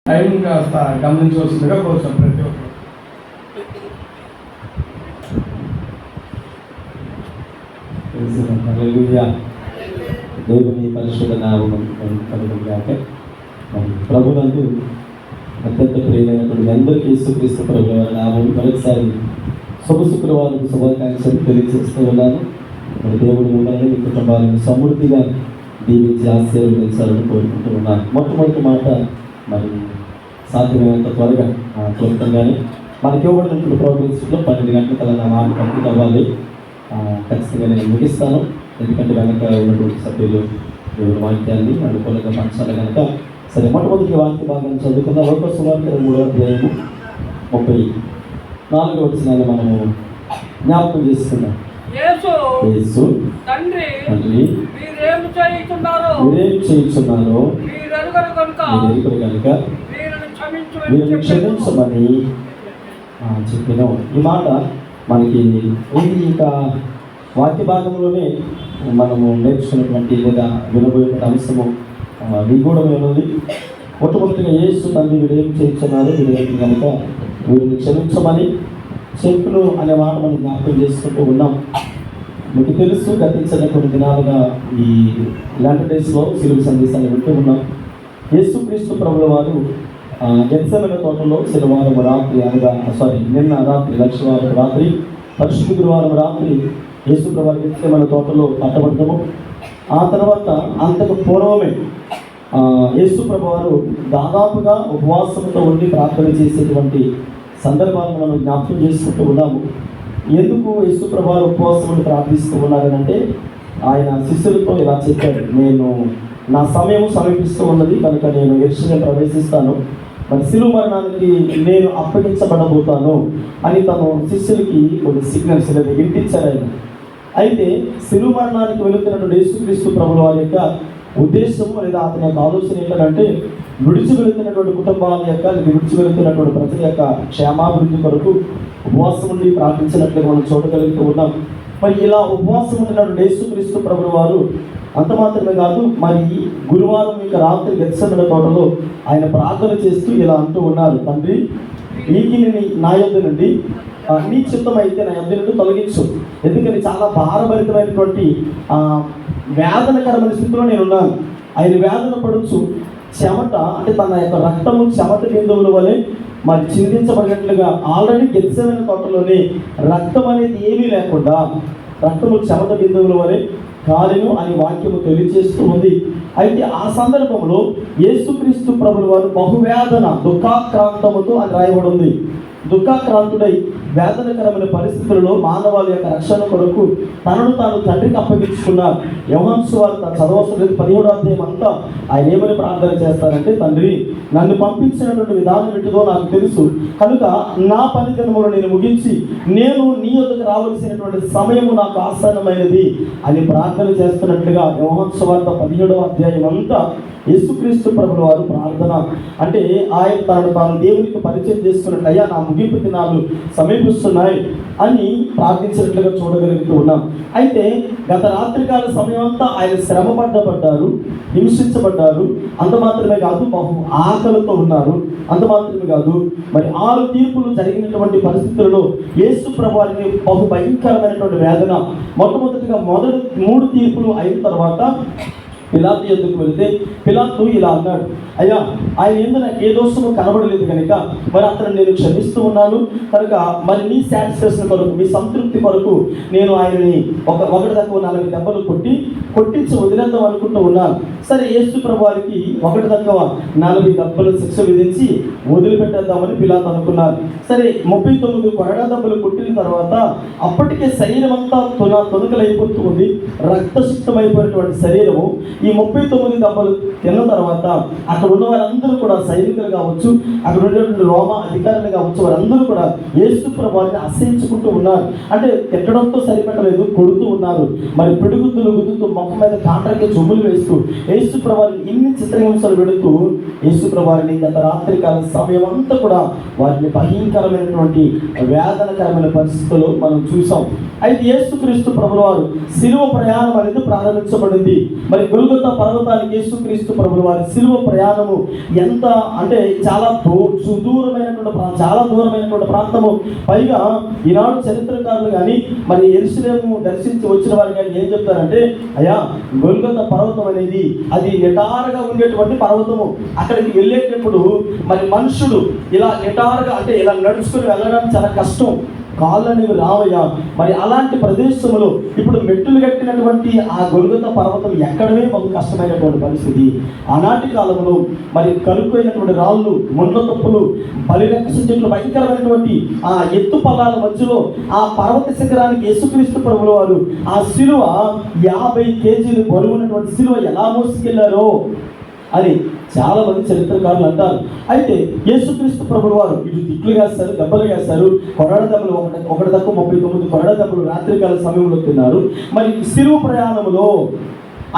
Time కాస్త గమనించవలసిందిగా కోరుతాం ప్రతి ఒక్కరు. దేవుని పరిశుద్ధ నామమున కలుగుగాక. ప్రభునందు అత్యంత ప్రియమైనటువంటి అందరికీ యేసుక్రీస్తు ప్రభువు వారి నామమున మరొకసారి శుభ శుక్రవారం శుభాకాంక్షలు తెలియజేస్తూ ఉన్నాను. మరి దేవుడు మిమ్మల్ని మీ కుటుంబాలను సమృద్ధిగా దీవించి ఆశీర్వదించాలని కోరుకుంటూ ఉన్నాను. మొట్టమొదటి మాట, మరి సాధ్యమైనంత త్వరగా క్లుప్తంగానే మనకి ఇవ్వబడినటువంటి ప్రోగ్రామ్స్లో 12 గంటల నా మాట కంప్లీట్ అవ్వాలి. ఖచ్చితంగా నేను ముగిస్తాను, ఎందుకంటే వెనక ఉన్నటువంటి సభ్యులు దేవుని వాక్యాన్ని అనుకూలంగా పంచాలి కనుక. సరే, మొట్టమొదటి వాక్య భాగాన్ని చదువుకుందాం. లోక సువార్త 3వ అధ్యాయము 34వ వచనాన్ని మనము జ్ఞాపకం చేసుకుందాం. యేసు తండ్రి మీరేం చేయుచున్నారో మీరెరుగురు కనుక వీరిని క్షమించమని చెప్పినాం. ఈ మాట మనకి ఇది ఇక వాక్య భాగంలోనే మనము నేర్చుకున్నటువంటి లేదా వినబోయే అంశము నిగూఢమైనది. మొట్టమొదటిగా యేసు తండ్రి వీరేం చేస్తున్నారు, వీరేంటి కనుక వీరిని క్షమించమని చెప్పులు అనే మాట మనం జ్ఞాపకం చేసుకుంటూ ఉన్నాం. మీకు తెలుసు, గతించిన కొన్ని దినాలుగా ఈ ఇలాంటి డేస్లో సిలువ సందేశాన్ని వింటూ ఉన్నాం. యేసుక్రీస్తు ప్రభుల వారు గెత్సెమనే తోటలో శనివారం రాత్రి నిన్న రాత్రి లక్షవారం రాత్రి పరిశుద్ధ గురువారం రాత్రి యేసు ప్రభు గెత్సెమనే తోటలో పట్టబడ్డము. ఆ తర్వాత అంతకు పూర్వమే యేసు ప్రభు వారు దాదాపుగా ఉపవాసంతో ఉండి ప్రార్థన చేసేటువంటి సందర్భాలను మనం జ్ఞాపకం చేసుకుంటూ ఉన్నాము. ఎందుకు యేసు ప్రభు వారు ఉపవాసం ఉండి ప్రార్థిస్తూ ఉన్నారనంటే, ఆయన శిష్యులతో ఇలా చెప్పాడు, నేను నా సమయం సమీపిస్తూ ఉన్నది కనుక నేను యెరూషలేము ప్రవేశిస్తాను, మరి శిలువ మరణానికి నేను అప్పగించబడబోతాను అని తను శిష్యులకి కొన్ని సిగ్నల్స్ లేదా వినిపించారు ఆయన. అయితే శిలువ మరణానికి వెళుతున్నటువంటి యేసుక్రీస్తు ప్రభుల వారి యొక్క ఉద్దేశం లేదా అతని యొక్క ఆలోచన ఏంటంటే, విడిచి వెళుతున్నటువంటి కుటుంబాల యొక్క విడిచి వెళుతున్నటువంటి ప్రజల యొక్క క్షేమాభివృద్ధి కొరకు ఉపవాసం ఉండి ప్రార్థించినట్లుగా మనం చూడగలుగుతూ ఉన్నాం. మరి ఇలా ఉపవాసం ఉంటున్నటువంటి యేసుక్రీస్తు ప్రభుల వారు అంత మాత్రమే కాదు, మరి గురువారం యొక్క రాత్రి గెత్సెమనే తోటలో ఆయన ప్రార్థన చేస్తూ ఇలా అంటూ ఉన్నారు, తండ్రి ఈకిని నా యొద్ద నుండి నీ చిత్తం అయితే నా యొద్ద నుండి తొలగించు, ఎందుకని చాలా భారభరితమైనటువంటి వేదనకరమైన స్థితిలో నేను ఉన్నాను. ఆయన వేదన పడుచు చెమట, అంటే తన యొక్క రక్తము చెమట బిందువుల వలె మరి చిందించబడినట్లుగా ఆల్రెడీ గెత్సెమనే తోటలోనే రక్తం అనేది ఏమీ లేకుండా రక్తము చెమట బిందువుల వలె కాలిను అని వాక్యము తెలియజేస్తూ ఉంది. అయితే ఆ సందర్భంలో యేసుక్రీస్తు ప్రభుల వారు బహువేదన దుఃఖాక్రాంతముతో అని రాయబడి ఉంది. దుఃఖాక్రాంతుడై వేదనకరమైన పరిస్థితులలో మానవాళి యొక్క రక్షణ కొరకు తనను తాను తండ్రికి అప్పగించుకున్నారు. యోహాను సువార్త చదవవలసిన 17వ అధ్యాయం అంతా ఆయన ఏమని ప్రార్థన చేస్తారంటే, తండ్రి నన్ను పంపించినటువంటి విధానం ఏంటిదో నాకు తెలుసు కనుక నా పని దినములను నేను ముగించి నేను నీ వద్దకు రావాల్సినటువంటి సమయము నాకు ఆసన్నమైనది అని ప్రార్థన చేస్తున్నట్లుగా యోహాను సువార్త 17వ అధ్యాయం అంతా యేసుక్రీస్తు ప్రభుల వారు ప్రార్థన. అంటే ఆయన తనను తాను దేవునికి పరిచయం చేసుకున్నట్టు, అయ్యా నా ముగింపు దినాలు సమీపిస్తున్నాయి అని ప్రార్థించినట్లుగా చూడగలుగుతూ ఉన్నాం. అయితే గత రాత్రికాల సమయం అంతా ఆయన శ్రమపడ్డారు, హింసించబడ్డారు. అంత మాత్రమే కాదు, బహు ఆకలితో ఉన్నారు. అంత మాత్రమే కాదు, మరి 6 తీర్పులు జరిగినటువంటి పరిస్థితులలో యేసు ప్రభు వారికి బహు భయంకరమైనటువంటి వేదన. మొట్టమొదటిగా మొదటి 3 తీర్పులు అయిన తర్వాత పిలాతు ఎందుకు వెళితే పిలాతు ఇలా అన్నాడు, అయ్యా ఆయన ఏందో నాకు ఏ దోషము కనబడలేదు కనుక మరి అతను నేను క్షమిస్తూ ఉన్నాను కనుక మరి నీ సాటిస్ఫాక్షన్ కొరకు, మీ సంతృప్తి కొరకు నేను ఆయనని ఒకటి తక్కువ 40 దెబ్బలు కొట్టించి వదిలేద్దాం అనుకుంటూ ఉన్నాను. సరే, యేసు ప్రభు వారికి 1 తక్కువ 40 దెబ్బలు శిక్ష విధించి వదిలిపెట్టేద్దామని పిలాతు అనుకున్నారు. సరే, 39 కొరడా దెబ్బలు కొట్టిన తర్వాత అప్పటికే శరీరం అంతా తొనకలైపోతూ ఉంది, రక్తసిక్తమైపోయినటువంటి శరీరము. ఈ 39 దెబ్బలు తిన్న తర్వాత అక్కడ ఉన్న వారందరూ కూడా సైనికులు కావచ్చు, అక్కడ ఉన్నటువంటి రోమ అధికారులు కావచ్చు, వారందరూ కూడా యేసు ప్రభువుని అసహించుకుంటూ ఉన్నారు. అంటే తిట్టడంతో సరిపెట్టలేదు, కొడుతూ ఉన్నారు. మరి పిడుగుతులు గుద్దుతూ మొక్క మీద కాంట్రాక్ట్ జొమ్ములు వేస్తూ యేసు ప్రభువుని ఇన్ని చిత్రహింసలు పెడుతూ యేసు ప్రభువుని గత రాత్రికాల సమయం అంతా కూడా వారిని భయంకరమైనటువంటి వేదనకరమైన పరిస్థితుల్లో మనం చూసాం. అయితే యేసుక్రీస్తు ప్రభువారు సిలువ ప్రయాణం అనేది ప్రారంభించబడింది. మరి గొల్గొతా పర్వతానికి యేసుక్రీస్తు ప్రభువారి సిలువ ప్రయాణము ఎంత అంటే చాలా దూరమైనటువంటి ప్రాంతము. పైగా ఈనాడు చరిత్రకారులు కానీ మరి యెరూషలేము దర్శించి వచ్చిన వారు కానీ ఏం చెప్తారంటే, అయ్యా గొల్గొతా పర్వతం అనేది అది నిటారుగా ఉండేటువంటి పర్వతము. అక్కడికి వెళ్ళేటప్పుడు మరి మనుషుడు ఇలా నిటారుగా అంటే ఇలా నడుచుకుని వెళ్ళడానికి చాలా కష్టం, కాళ్ళు అనేవి రావయ్యా. మరి అలాంటి ప్రదేశంలో ఇప్పుడు మెట్టులు కట్టినటువంటి ఆ గొల్గొతా పర్వతం ఎక్కడమే ఒక కష్టమైనటువంటి పరిస్థితి. ఆనాటి కాలంలో మరి కలుపుైనటువంటి రాళ్ళు, ముండ్ల తప్పులు, బలిరక్ష చెట్లు, భయంకరమైనటువంటి ఆ ఎత్తు పల్లాల మధ్యలో ఆ పర్వత శిఖరానికి యేసుక్రీస్తు ప్రభువుల వారు ఆ సిలువ 50 కేజీలు బరువున్నటువంటి సిలువ ఎలా మోసుకెళ్లారో అని చాలా మంది చరిత్రకారులు అంటారు. అయితే యేసుక్రీస్తు ప్రభువుల వారు ఇటు తిట్లు వేస్తారు, దెబ్బలు వేస్తారు, కొరడ దెబ్బలు ఒకటి తక్కువ 39 కొరడ దెబ్బలు రాత్రికాల సమయంలో తిన్నారు. మరి సిలువ ప్రయాణంలో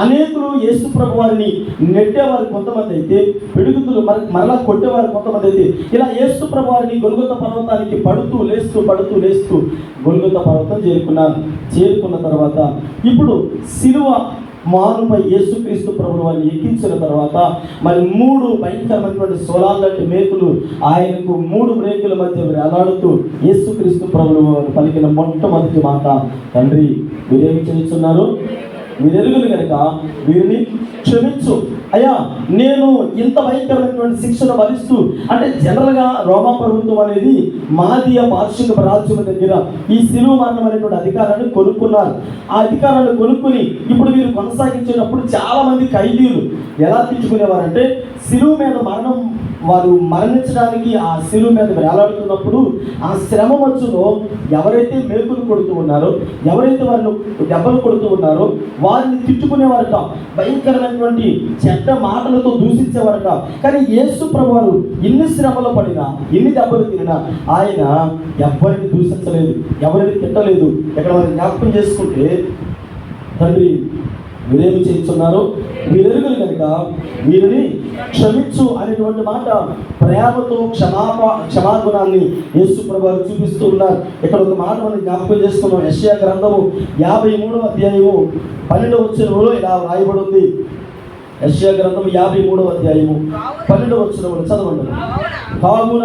అనేకులు యేసు ప్రభు వారిని నెట్టేవారు కొంతమంది అయితే, పిడుగుతులు మరలా కొట్టేవారు కొంతమంది అయితే, ఇలా యేసు ప్రభు వారిని గొల్గొతా పర్వతానికి పడుతూ లేస్తూ గొల్గొతా పర్వతం చేరుకున్న తర్వాత ఇప్పుడు సిలువ మానుపై యేసుక్రీస్తు ప్రభువు వారిని ఎక్కించిన తర్వాత మరి 3 భయంకరమైనటువంటి సోలాంటి మేకులు ఆయనకు 3 బ్రేకుల మధ్య వేలాడుతూ యేసుక్రీస్తు ప్రభువు వారు పలికిన మొట్టమొదటి మాట, తండ్రి మీరేమి చేస్తున్నారు, మీరెరుగులు కనుక వీరిని క్షమించు. అయ్యా నేను ఇంత భయంకరమైనటువంటి శిక్షను భరిస్తూ, అంటే జనరల్గా రోమా ప్రభుత్వం అనేది మాదీయ పార్షిక రాజ్యం దగ్గర ఈ సిలువ మరణం అనేటువంటి అధికారాన్ని కొనుక్కున్నారు. ఆ అధికారాన్ని కొనుక్కుని ఇప్పుడు వీరు కొనసాగించేటప్పుడు చాలా మంది ఖైదీలు ఎలా తెచ్చుకునేవారంటే, సిలువ మీద వారు మరణించడానికి ఆ సిలువ మీద వేలాడుతున్నప్పుడు ఆ శ్రమ మధ్యలో ఎవరైతే మేకులు కొడుతూ ఉన్నారో, ఎవరైతే వారిని దెబ్బలు కొడుతూ ఉన్నారో వారిని తిట్టుకునేవారట, భయంకరమైనటువంటి చెడ్డ మాటలతో దూషించేవారట. కానీ యేసు ప్రభువారు ఎన్ని శ్రమలు పడినా, ఎన్ని దెబ్బలు తిన్నా ఆయన ఎవరిని దూషించలేదు, ఎవరిని తిట్టలేదు. ఇక్కడ మనం జ్ఞాపకం చేసుకుంటే, తండ్రి మీరేమి చేస్తున్నారు, మీరెరుగులు కనుక వీరిని క్షమించు అనేటువంటి మాట ప్రేమతో క్షమాగుణాన్ని యేసు ప్రభువారు చూపిస్తూ ఉన్నారు. ఇక్కడ ఒక మాట మనం జ్ఞాపకం చేసుకున్నాం. యెషయా గ్రంథము 53వ అధ్యాయము 12వ వచనంలో ఇలా రాయబడి ఉంది. యెషయా గ్రంథము 53వ అధ్యాయము 12వ వచనంలో చదవండి. కావున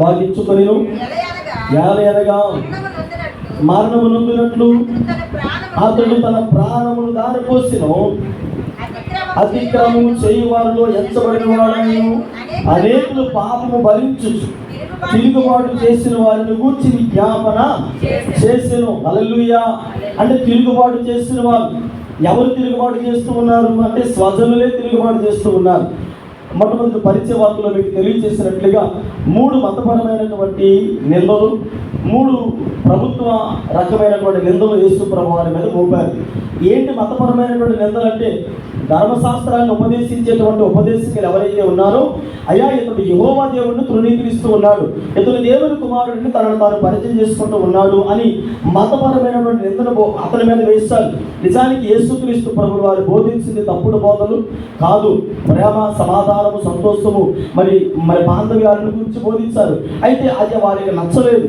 భాగించుకొని ఏలయనగా మరణము నొందినట్లు అతడు తన ప్రాణమును దారిపోసెను. అతిక్రమము చేయువారిలో ఎంచబడిన వాడను అనేకులు పాపము భరించు తిరుగుబాటు చేసిన వారిని గూర్చి విజ్ఞాపన చేసెను. హల్లెలూయా. అంటే తిరుగుబాటు చేసిన వారు ఎవరు తిరుగుబాటు చేస్తూ ఉన్నారు అంటే స్వజనులే తిరుగుబాటు చేస్తూ ఉన్నారు. మొట్టమొదటి పరిచయ వార్తలో మీకు తెలియజేసినట్లుగా 3 మతపరమైనటువంటి నిందలు, 3 ప్రభుత్వ రకమైనటువంటి నిందలు యేసు ప్రభు వారి మీద మోపారు. ఏంటి మతపరమైనటువంటి నిందలు అంటే, ధర్మశాస్త్రాన్ని ఉపదేశించేటువంటి ఉపదేశకులు ఎవరైతే ఉన్నారో, అయ్యా ఇతడు యెహోవా దేవుడిని తృణీకరిస్తూ ఉన్నాడు, ఇతడు దేవుని కుమారుడిని తనను తాను పరిచయం చేసుకుంటూ ఉన్నాడు అని మతపరమైనటువంటి నిందను అతని మీద వేస్తారు. నిజానికి యేసుక్రీస్తు ప్రభువు వారు బోధించింది తప్పుడు బోధలు కాదు, ప్రేమ, సమాధానము, సంతోషము, మరి బాంధవ్యాలను గురించి బోధించారు. అయితే అది వారికి నచ్చలేదు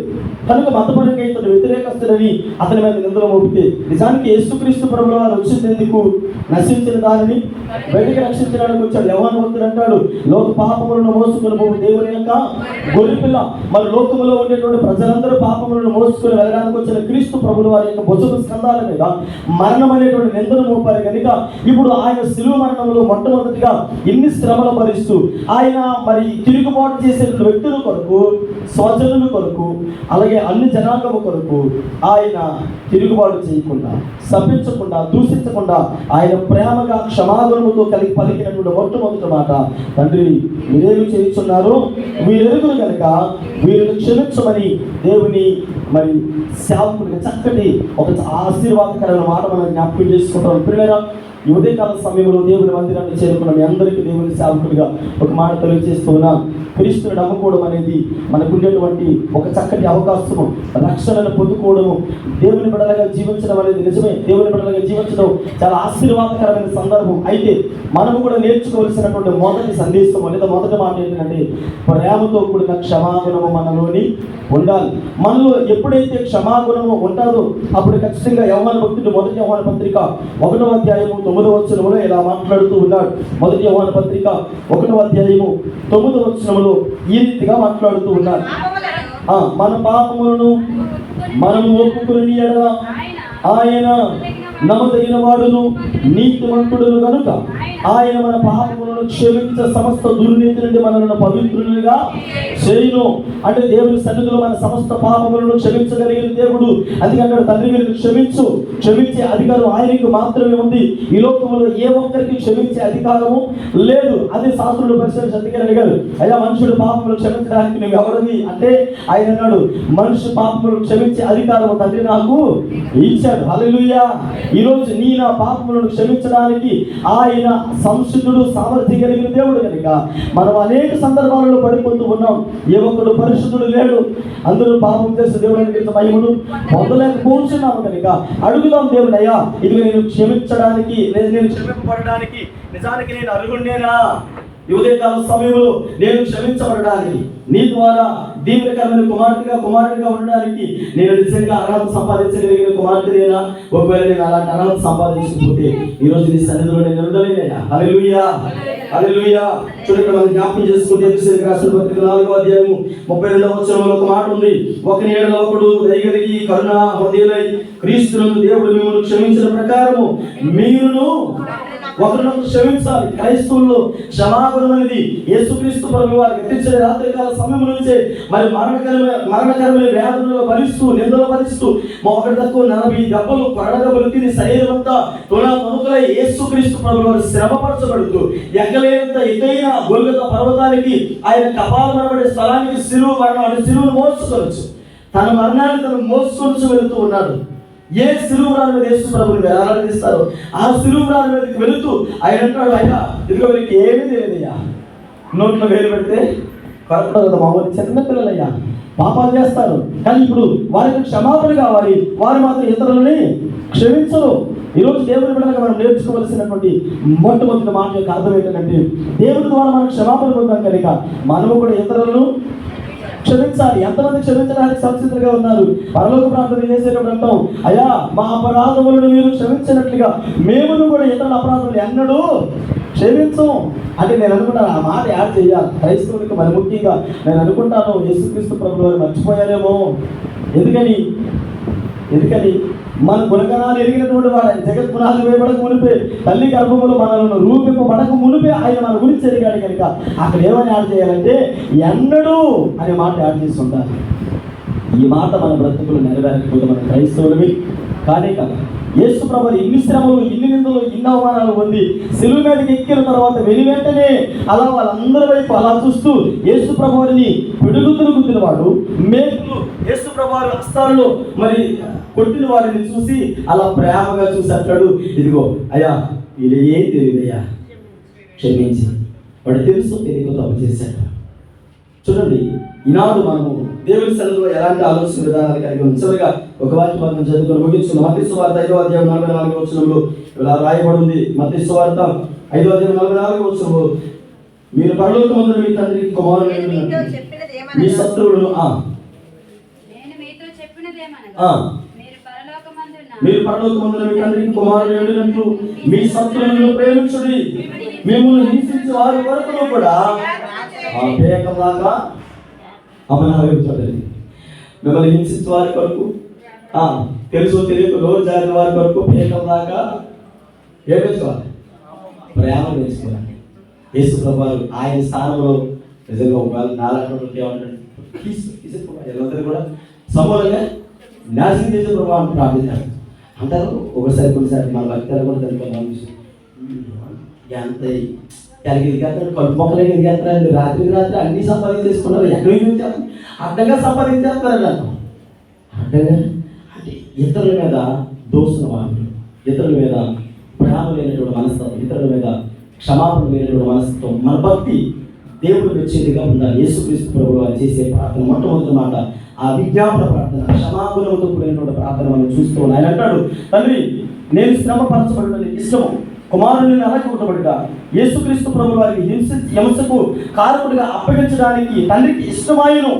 కనుక మతపరంగా ఇతడు వ్యతిరేకస్తుడని అతని మీద నిందలు మోపితే, నిజానికి యేసుక్రీస్తు ప్రభువు వారు వచ్చింది ఎందుకు? నశించిన దానిని బయటికి రక్షించడానికి వచ్చాడు. యోహాను భక్తుడు అంటాడు, లోక పాపములను మోసుకుని పోవు దేవుని యొక్క గొర్రెపిల్ల. మరి లోకములో ఉండేటువంటి ప్రజలందరూ పాపములను మోసుకుని వెళ్ళడానికి వచ్చిన క్రీస్తు ప్రభువు వారి యొక్క భుజము స్కంధాల మీద మరణం అనేటువంటి నిందలు మోపారు కనుక ఇప్పుడు ఆయన శిలువ మరణంలో మొట్టమొదటిగా ఎన్ని శ్రమలు భరిస్తూ ఆయన మరి తిరుగుబాటు చేసే వ్యక్తుల కొరకు, స్వజనుల కొరకు, అలాగే అన్ని జనాంగము కొరకు ఆయన తిరుగుబాటు చేయకుండా, శపించకుండా, దూషించకుండా ఆయన ప్రేమగా క్షమాగుణముతో కలిగి పలికినటువంటి మొట్టమొదటి మాట, తండ్రి మీరేమి చేస్తున్నారు, వీరెరుగురు కనుక వీరిని క్షమించమని దేవుని మరి సేవకుడికి చక్కటి ఒక ఆశీర్వాదకరమైన మాట మనం జ్ఞాపకం చేసుకుంటాం. పిల్లరా ఈ ఉదయకాల సమయంలో దేవుని మందిరాన్ని చేరుకున్న మీ అందరికీ దేవుని సేవకులుగా ఒక మాట తెలియజేస్తూ ఉన్నాను. క్రీస్తుని నమ్ముకోవడం అనేది మనకు ఉండేటువంటి ఒక చక్కటి అవకాశము. రక్షణను పొందుకోవడము, దేవుని బిడ్డలుగా జీవించడం అనేది నిజమే. దేవుని బిడ్డలుగా జీవించడం చాలా ఆశీర్వాదకరమైన సందర్భం. అయితే మనము కూడా నేర్చుకోవాల్సినటువంటి మొదటి సందేశం లేదా మొదటి మాట ఏంటంటే, ప్రేమతో కూడిన క్షమాగుణము మనలోని ఉండాలి. మనలో ఎప్పుడైతే క్షమాగుణము ఉంటుందో అప్పుడు ఖచ్చితంగా యోహాను భక్తుడు మొదటి యోహాను పత్రిక 1వ అధ్యాయము 9వ వచనములో ఇలా మాట్లాడుతూ ఉన్నాడు. మొదటి యోహాను పత్రిక 1వ అధ్యాయము 9వ వచనములో ఈ రీతిగా మాట్లాడుతూ ఉన్నాడు. మన పాపములను మనము ఒప్పుకుని ఎడల ఆయన నమ్మదగిన వాడును నీతిమంతుడును కనుక ఆయన మన పాపములను క్షమించే సమస్త దుర్నీతి నుండి మనల్ని పవిత్రులుగా చేయును. అంటే దేవుని సన్నిధిలో మన సమస్త పాపములను క్షమించగలిగిన దేవుడు. అందుకంటే తండ్రి గారికి క్షమించే అధికారం ఆయనకు మాత్రమే ఉంది. ఈ లోకంలో ఏ ఒక్కరికి క్షమించే అధికారము లేదు. అదే శాస్త్రుడు పరిశీలించి అందుకని అడిగారు, అయ్యా మనుషుడు పాపములు క్షమించడానికి నువ్వు ఎవరివి అంటే ఆయన అన్నాడు, మనుషు పాపములు క్షమించే అధికారం తండ్రి నాకు ఇచ్చాడు. హల్లెలూయా. ఈరోజు నీ నా పాపములను క్షమించడానికి ఆయన సంసిద్ధుడు, సామర్థ్యం కలిగిన దేవుడు కనుక మనం అనేక సందర్భాలలో పడిపోతూ ఉన్నాం. ఏ ఒక్కడు పరిశుద్ధుడు లేడు. అందరూ పాపం చేస్తే దేవుడు మహిమను పొందలేకపోతున్నాము కనుక అడుగుదాం దేవుడు, అయ్యా ఇది నేను క్షమించడానికి, నేను క్షమింపబడడానికి నిజానికి నేను అర్హుడినేనా? ఈ ఉదయకాల సమయంలో నేను క్షమించబడడానికి, నీ ద్వారా దీవెనకరమైన కుమారుడిగా ఉండడానికి నేను నిజంగా అర్హత సంపాదించగలిగిన కుమార్తెనేనా? ఒకవేళ నేను అలాంటి అర్హత సంపాదించకపోతే ఈరోజు నీ సన్నిధిలో నేను ఉండలేనయ్యా. హల్లెలూయా, హల్లెలూయా. చూడండి, మనం జ్ఞాపకం చేసుకుంటే ఎఫెసీయులకు రాసిన పత్రిక 4వ అధ్యాయము 32వ వచనంలో ఒక మాట ఉంది. ఒకని ఎడల ఒకడు దయగలిగి కరుణ హృదయులై క్రీస్తునందు దేవుడు మిమ్మల్ని క్షమించిన ప్రకారము మీరును ఒకరినొకరు క్షమించాలి. క్రైస్తవుల్లో క్షమాగుణం అనేది యేసుక్రీస్తు ప్రభువు వారు గతించిన రాత్రికాల సమయం నుంచే మరి మరణకరమైన వ్యాధులను భరిస్తూ, నిందలు భరిస్తూ, ఒకటి తక్కువ 40 దెబ్బలు కొరడదెబ్బలు తిని శరీరం అంతా తొలై యేసుక్రీస్తు ప్రభువు వారు శ్రమపరచబడుతూ ఎక్కలేనంత ఎత్తైన గొల్గొతా పర్వతానికి ఆయన కపాలమనబడే స్థలానికి సిలువను మోసుకొనొచ్చు. తన మరణాన్ని తను మోసుకొనొచ్చు వెళుతూ ఉన్నాడు. ఏ సిలువరాని మీద యేసు ప్రభువుని వేలాడదీస్తారో ఆ సిలువరాని మీదకి వెళుతూ ఆయన అంటాడు, అయ్యా ఇదిగో వీరికి ఏమీ తెలియదయ్యా, నోట్లో వేలు పెడితే కరెక్ట్ మామూలు చిన్నపిల్లలయ్యా పాపాలు చేస్తారు, కానీ ఇప్పుడు వారికి క్షమాపణ కావాలి, వారు మాత్రం ఇతరులని క్షమించరు. ఈరోజు దేవుని బిడ్డలుగా మనం నేర్చుకోవాల్సినటువంటి మొట్టమొదటి మాట యొక్క అర్థం ఏంటంటే, దేవుడి ద్వారా మనం క్షమాపణ పొందాం కనుక మనము కూడా ఇతరులను క్షమించాలి. ఎంతమంది క్షమించడానికి సంసిద్ధంగా ఉన్నారు? పరలోక ప్రార్థన చేసేటప్పుడు అంటాం, అయ్యా మా అపరాధములను మీరు క్షమించినట్లుగా మేమును కూడా ఇతరుల అపరాధములు ఎన్నడూ క్షమించం. అంటే నేను అనుకుంటాను ఆ మాట యాడ్ చేయాలి క్రైస్తవునికి. మరి ముఖ్యంగా నేను అనుకుంటాను యేసుక్రీస్తు ప్రభువు వారు మర్చిపోయారేమో. ఎందుకని మన గుణగణాలు ఎరిగినటువంటి వాడు ఆయన జగత్ గుణాలు వేయబడక మునిపే, తల్లి గర్భములు మనలను రూపింపబడక మునిపే ఆయన మన గురించి ఎరిగాడు కనుక అక్కడ ఏమని యాడ్ చేయాలంటే ఎన్నడూ అనే మాట యాడ్ చేసి ఉండాలి. ఈ మాట మన బ్రతుకులు నెరవేరకపోతే మన క్రైస్తవులవి కానే కాదు. యేసు ప్రభువు ఇన్ని శ్రమలు, ఇన్ని నిందలు, ఇన్ని అవమానాలు పొంది సిలువ మీదకి ఎక్కిన తర్వాత వెంటనే అలా వాళ్ళందరి వైపు అలా చూస్తూ యేసు ప్రభువుని పిడుగుతులు గుద్దిన వాడు, మేకులు యేసు ప్రభువు హస్తాలలో మరి కొట్టిన వారిని చూసి అలా ప్రేమగా చూసి అంటాడు, ఇదిగో అయ్యా ఇది ఏం తెలియదయ్యా, క్షమించి. వాడు తెలుసు తెలియక తప్పు చేశాడు. చూడండి, ఈనాడు మనము దేవుని సన్నిధిలో ఎలాంటి ఆలోచన విధానాలు కలిగి చివరిగా ఒక వాక్య భాగం చదువుకొని ముగించుకున్నాం. మత్తయి సువార్త 5వ అధ్యాయం 44వ వచనంలో ఇలా రాయబడి ఉంది. మత్తయి సువార్త 5వ అధ్యాయం 44వ వచనంలో, మీరు పరలోకమందున మీ తండ్రికి కుమారుడు మీ శత్రువులను మీరు పరలోకమందున మీ తండ్రికి కుమారుడు ఎండినట్లు మీ శత్రువులను ప్రేమించుడి. మిమ్మల్ని హింసించే వారి వరకు కూడా పేకలాగా మిమ్మల్ని హింసించే వారి కొరకు, తెలుసు తెలియక రోజు జారిన వారి కొరకు పేకల దాకా ఏడుకోవాలి, ప్రేమ పెంచుకోవాలి. యేసు ప్రభువు ఆయన స్థానంలో నిజంగా ఒకవేళ నాలుగు ఏమంటాడు, వీళ్ళందరూ కూడా సమూలంగా నాశనం చేసే ప్రభావాన్ని ప్రార్థించారు అంటారు. కొన్నిసారి మన భక్తులు కూడా దానికి ఎంత ఎదిగేస్తాడు, కడుపు మొక్కలే ఎదిగేస్తారండి. రాత్రి అన్ని సంపాదించేసుకున్నారు. ఎక్కడి నుంచి అడ్డంగా సంపాదించేస్తారు నన్ను అడ్డంగా. అంటే ఇతరుల మీద దోషణ వాళ్ళు, ఇతరుల మీద ప్రేమ లేనటువంటి మనస్తత్వం, ఇతరుల మీద క్షమాపణ లేనటువంటి మనస్తత్వం, మన భక్తి దేవుడు వచ్చేదిగా ఉండాలి. యేసుక్రీస్తు ప్రభువు వారు చేసే ప్రార్థన మొట్టమొదటి మాట ఆ విజ్ఞాపన ప్రార్థన, క్షమాగుణంతో కూడినటువంటి ప్రార్థన మనం చూస్తూ ఉన్నాం. ఆయన అంటాడు, తండ్రి నేను శ్రమపరచబడడం ఇష్టము, కుమారుని అలాగే ఉండబడుట. యేసుక్రీస్తు ప్రభువు వారికి హింసకు కారకుడిగా అప్పగించడానికి తండ్రికి ఇష్టమాయను.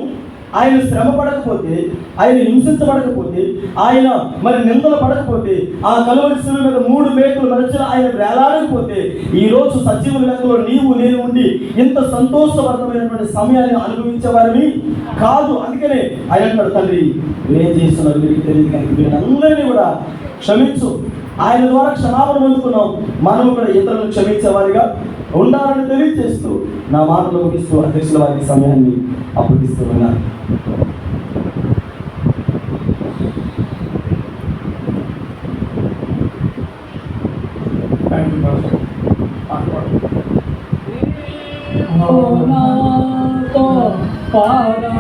ఆయన శ్రమ పడకపోతే, ఆయన హింసించబడకపోతే, ఆయన మరి నిందలు పడకపోతే, ఆ కలువరి శిలువ మీద 3 మేకుల మధ్యలో ఆయన వేలాడకపోతే, ఈరోజు సజీవుల లెక్కలో నీవు నేను ఉండి ఇంత సంతోషవర్ధమైనటువంటి సమయాన్ని అనుభవించేవారిని కాదు. అందుకనే ఆయన అంటాడు, తండ్రి నేను చేస్తున్నారు మీకు తెలియదు, కానీ వీళ్ళందరినీ కూడా క్షమించు. ఆయన ద్వారా క్షమాపణ పొందుకున్నాం, మనం కూడా ఇతరులను క్షమించేవారిగా ఉండాలని తెలియజేస్తూ నా మాటలు ముగిస్తూ అధ్యక్షుల వారికి సమయాన్ని అప్పగిస్తూ ఉన్నారు. పారా